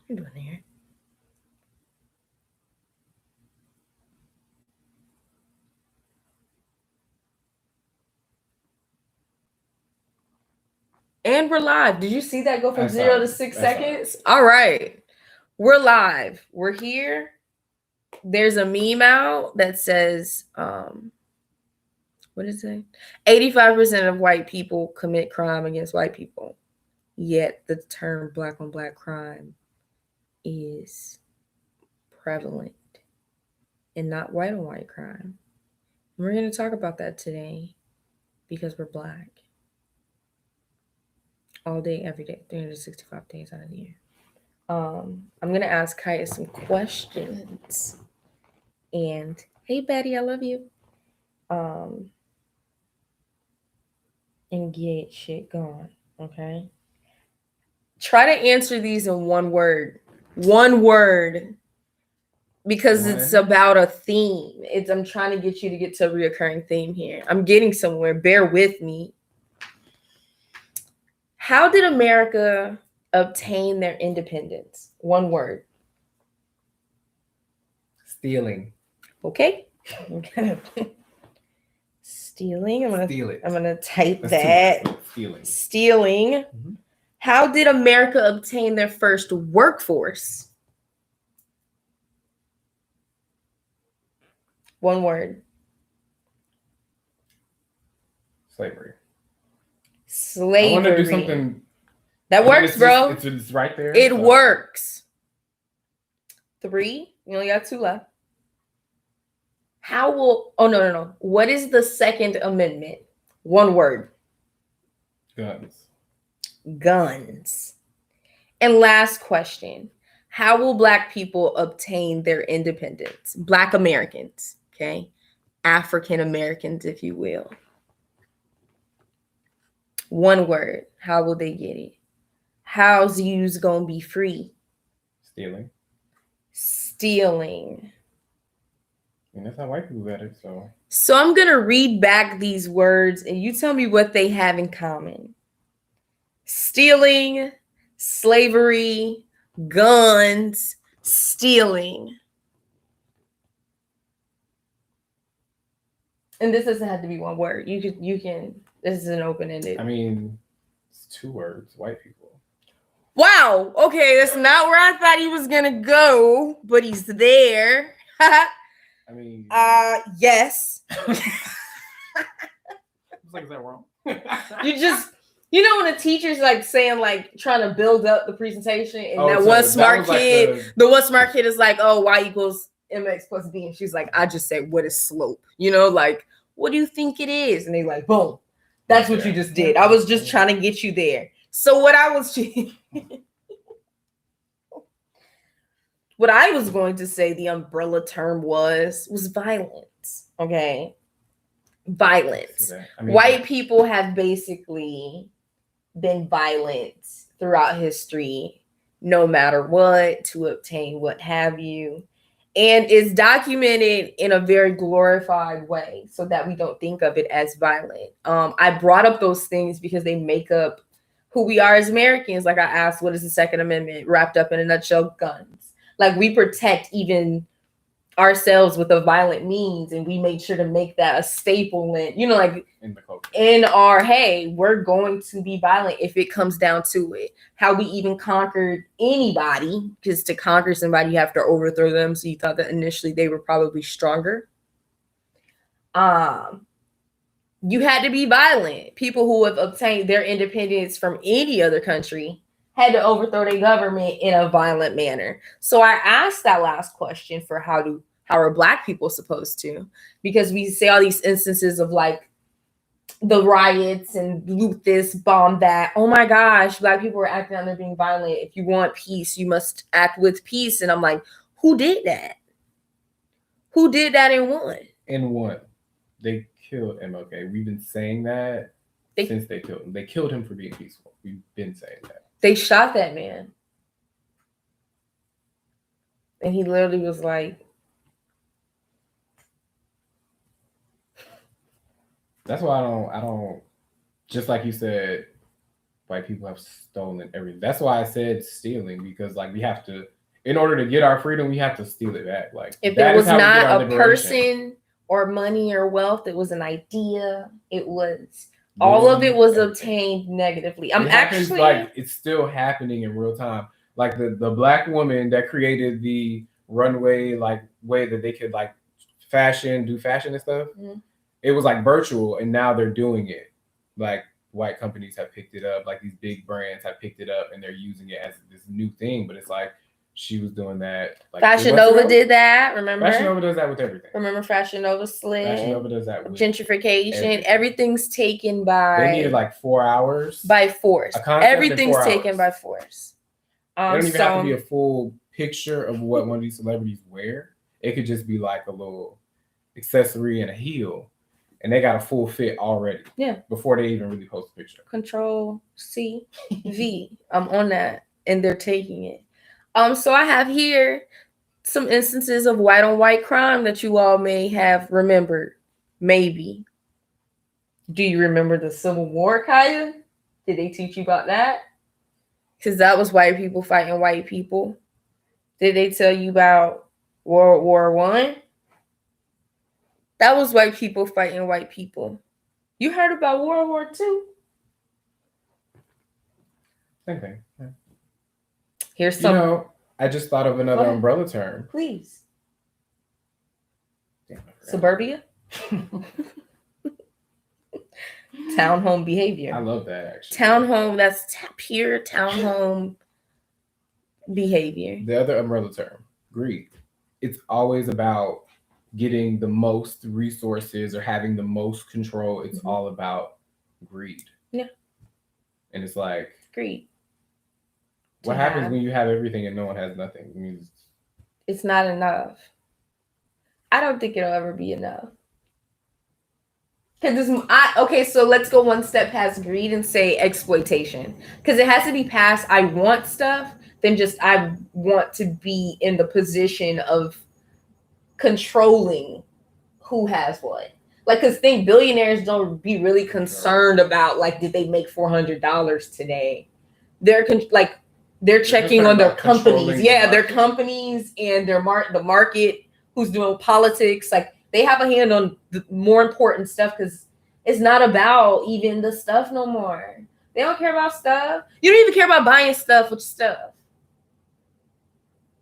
What are you doing here? And we're live. Did you see that go from 0 to 6 seconds? All right. We're live. We're here. There's a meme out that says, what is it? 85% of white people commit crime against white people. Yet the term black on black crime is prevalent and not white on white crime. We're going to talk about that today because we're black. All day, every day, 365 days out of the year. I'm going to ask Kaya some questions. And hey, Betty, I love you. And get shit going, okay? Try to answer these in one word. One word. Because it's about a theme. I'm trying to get you to get to a reoccurring theme here. I'm getting somewhere. Bear with me. How did America obtain their independence? One word. Stealing. Okay. Stealing. I'm gonna type that. Stealing. Mm-hmm. How did America obtain their first workforce? One word. Slavery. I want to do something that works, bro. It's right there. It works. 3. You only got 2 left. No. What is the Second Amendment? One word. Guns. And last question. How will Black people obtain their independence? Black Americans, okay? African Americans, if you will. One word. How will they get it? How's yous gonna be free? Stealing. And that's how white people got it, So I'm gonna read back these words and you tell me what they have in common. Stealing, slavery, guns, stealing. And this doesn't have to be one word. You can. This is an open-ended. I mean, it's 2 words. White people. Wow. Okay, that's not where I thought he was gonna go, but he's there. I mean. Yes. It's like, is that wrong? You know when a teacher's like saying like trying to build up the presentation and the one smart kid is like, oh, y equals mx plus b, and she's like, I just said, what is slope? You know, like, what do you think it is? And they like, boom, that's what you just did. I was just trying to get you there. So what I was going to say, the umbrella term was violence. Okay, violence. White people have basically been violent throughout history, no matter what, to obtain what have you. And it's documented in a very glorified way so that we don't think of it as violent. I brought up those things because they make up who we are as Americans. Like I asked, what is the Second Amendment? Wrapped up in a nutshell, guns. Like we protect even ourselves with a violent means, and we made sure to make that a staple in, you know, like in our, hey, we're going to be violent if it comes down to it. How we even conquered anybody, because to conquer somebody you have to overthrow them. So you thought that initially they were probably stronger. You had to be violent. People who have obtained their independence from any other country had to overthrow their government in a violent manner. So I asked that last question for how are Black people supposed to? Because we say all these instances of like the riots and loot this, bomb that. Oh my gosh, Black people are acting out there being violent. If you want peace, you must act with peace. And I'm like, who did that? Who did that and won? And what? They killed MLK. We've been saying that since they killed him. They killed him for being peaceful. We've been saying that. They shot that man. And he literally was like, that's why I don't, just like you said, white people have stolen everything. That's why I said stealing, because like we have to, in order to get our freedom, we have to steal it back. Like if it was not a person or money or wealth, it was an idea. It was all of it was obtained negatively. I'm actually like it's still happening in real time. Like the black woman that created the runway like way that they could like do fashion and stuff. Mm-hmm. It was like virtual, and now they're doing it. Like white companies have picked it up, like these big brands have picked it up, and they're using it as this new thing. But it's like she was doing that. Like Fashion Nova did that. Remember? Fashion Nova does that with everything. Remember Fashion Nova slid. Fashion Nova does that with gentrification. Everything's taken by. They needed like 4 hours by force. Everything's taken by force. It don't even have to be a full picture of what one of these celebrities wear. It could just be like a little accessory and a heel, and they got a full fit already. Yeah. Before they even really post a picture. Control C V. I'm on that, and they're taking it. So I have here some instances of white on white crime that you all may have remembered. Maybe. Do you remember the Civil War, Kaya? Did they teach you about that? Because that was white people fighting white people. Did they tell you about World War I? That was white people fighting white people. You heard about World War II? Same thing. Yeah. Here's some. I just thought of another umbrella term. Please. Damn, suburbia? Townhome behavior. I love that, actually. Townhome, that's pure townhome behavior. The other umbrella term, greed. It's always about getting the most resources or having the most control. It's all about greed. Yeah. And it's like greed. What happens when you have everything and no one has nothing? It means it's not enough. I don't think it'll ever be enough. Okay, so let's go one step past greed and say exploitation. Because it has to be past I want stuff, then just I want to be in the position of controlling who has what. Like, because billionaires don't be really concerned about, like, did they make $400 today? They're checking on their companies. Yeah, their companies and the market, who's doing politics. Like, they have a hand on the more important stuff because it's not about even the stuff no more. They don't care about stuff. You don't even care about buying stuff with stuff.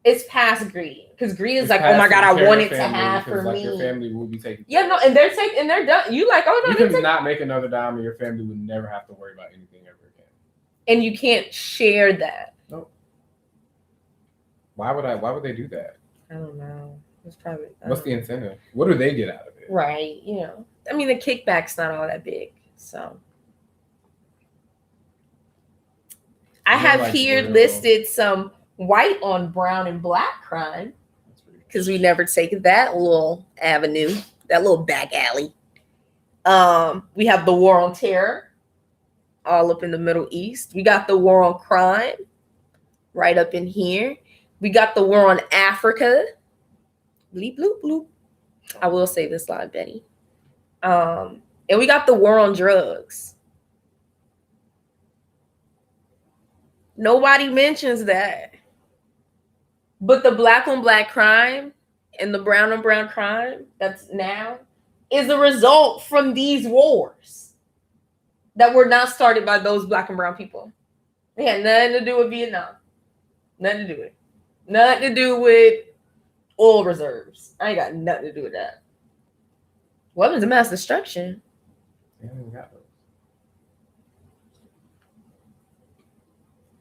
It's past greed because greed is like, oh my God, I want it to have for me. Your family will be taken. Yeah, no, and they're done. You like, oh no, you can not make another dime, and your family would never have to worry about anything ever again. And you can't share that. Nope. Why would they do that? I don't know. It's probably. What's the incentive? What do they get out of it? Right. I mean, the kickback's not all that big. So I have here listed some white on brown and black crime because we never taken that little avenue, that little back alley. We have the war on terror, all up in the Middle East. We got the war on crime, right up in here. We got the war on Africa. Bleep, bloop, bloop. I will say this line, Betty. And we got the war on drugs. Nobody mentions that. But the black on black crime and the brown on brown crime that's now is a result from these wars that were not started by those black and brown people. They had nothing to do with Vietnam. Nothing to do with it. Nothing to do with oil reserves. I ain't got nothing to do with that. Weapons of mass destruction. Yeah, we got those.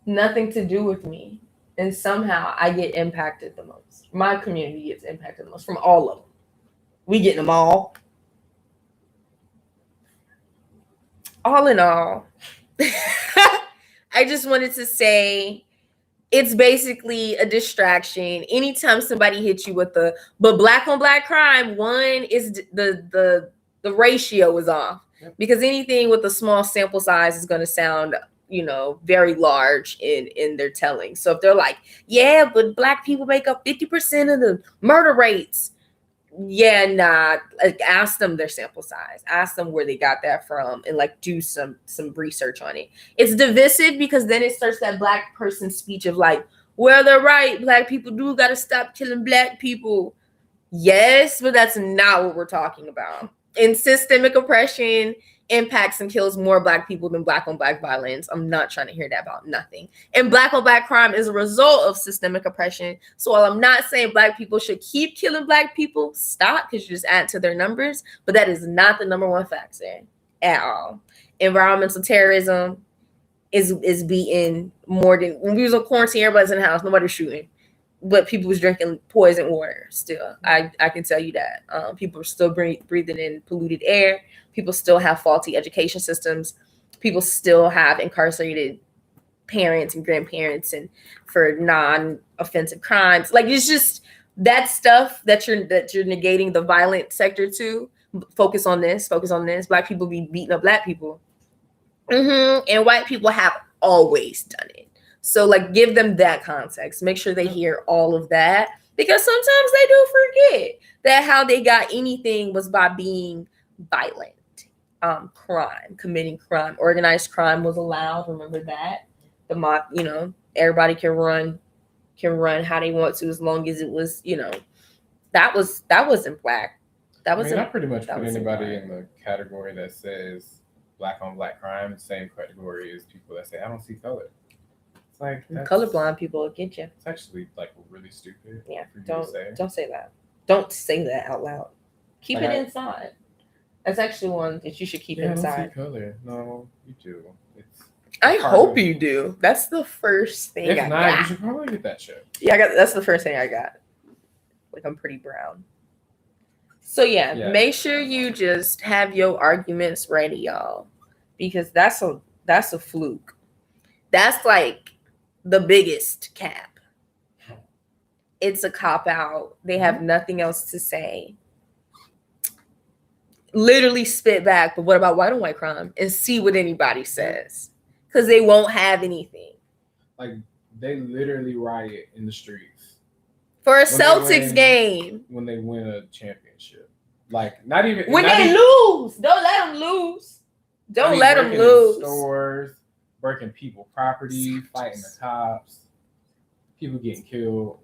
Nothing to do with me. And somehow I get impacted the most. My community gets impacted the most from all of them. We getting them all. All in all, I just wanted to say it's basically a distraction. Anytime somebody hits you with but black on black crime, one is the ratio is off. Yep. Because anything with a small sample size is going to sound, very large in their telling. So if they're like, yeah, but black people make up 50% of the murder rates, Yeah, nah. Like, ask them their sample size. Ask them where they got that from, and like do some research on it. It's divisive because then it starts that black person speech of like, well, they're right. Black people do got to stop killing black people. Yes, but that's not what we're talking about. And systemic oppression impacts and kills more black people than black on black violence. I'm not trying to hear that about nothing. And black on black crime is a result of systemic oppression. So while I'm not saying black people should keep killing black people, stop, because you just add to their numbers. But that is not the number one factor at all. Environmental terrorism is beating more than when we was on quarantine, everybody's in the house, nobody's shooting. But people was drinking poison water still. I can tell you that. People are still breathing in polluted air. People still have faulty education systems. People still have incarcerated parents and grandparents and for non-offensive crimes. Like, it's just that stuff that you're negating the violent sector to. Focus on this. Black people be beating up black people. And white people have always done it. So, like, give them that context. Make sure they hear all of that, because sometimes they do forget that how they got anything was by being violent. Committing crime. Organized crime was allowed. Remember that. The mob, everybody can run how they want to, as long as it was, that wasn't black. That was I pretty much put anybody in the category that says black on black crime, same category as people that say I don't see color. It's like colorblind people will get you. It's actually like really stupid. Yeah, don't say that. Don't say that out loud. Keep it inside. That's actually one that you should keep inside. I don't see color. No, you do. I hope you do. That's the first thing I got. You should probably get that shit. Yeah, that's the first thing I got. Like, I'm pretty brown. So yeah, make sure you just have your arguments ready, y'all, because that's a fluke. That's like the biggest cap. It's a cop out. They have nothing else to say. Literally spit back, but what about white on white crime? And see what anybody says. Because they won't have anything. Like, they literally riot in the streets. For a Celtics game. When they win a championship. Like, not even... When they lose! Don't let them lose. Don't let them lose. Stores, breaking people property, fighting the cops, people getting killed.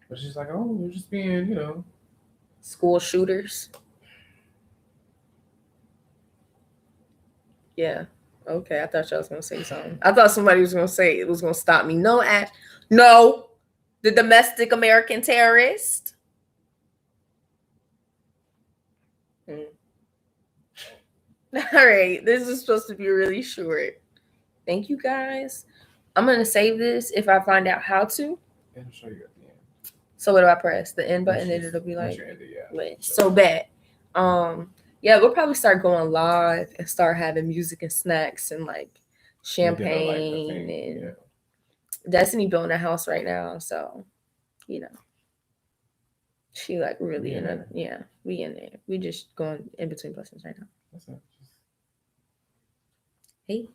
But it's just like, oh, they're just being, School shooters. Yeah. Okay, I thought y'all was going to say something. I thought somebody was going to say it was going to stop me. No, the domestic American terrorist. All right, this is supposed to be really short. Thank you, guys. I'm going to save this if I find out how to. It'll show you at the end. So what do I press? The end button, and it'll be like, so bad. Yeah, we'll probably start going live and start having music and snacks and like champagne and Destiny building a house right now, so she like really we in there. We just going in between blessings right now. That's it. Hey.